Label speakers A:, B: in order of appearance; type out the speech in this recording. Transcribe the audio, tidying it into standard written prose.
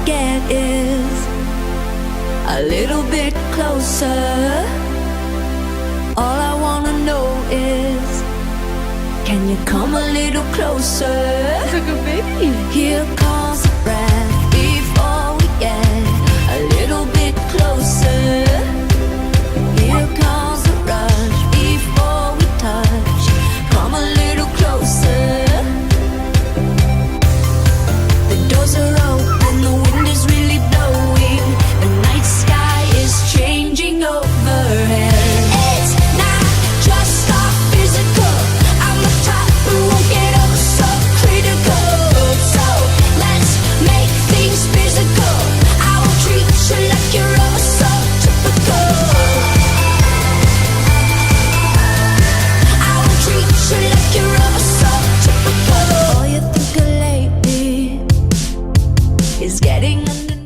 A: get is a little bit closer. All I wanna know is, can you come a little closer?
B: It's like a baby.
A: Here comes the breath before we get a little bit closer. Here comes the rush before we touch. Come a little closer. The doors are open, the wind is really blowing. The night sky is changing overhead. It's not just our physical. I'm the type who won't get up so critical. So let's make things physical. I will treat you like you're oh so typical. I will treat you like you're oh so typical. All you think of lately is getting underneath.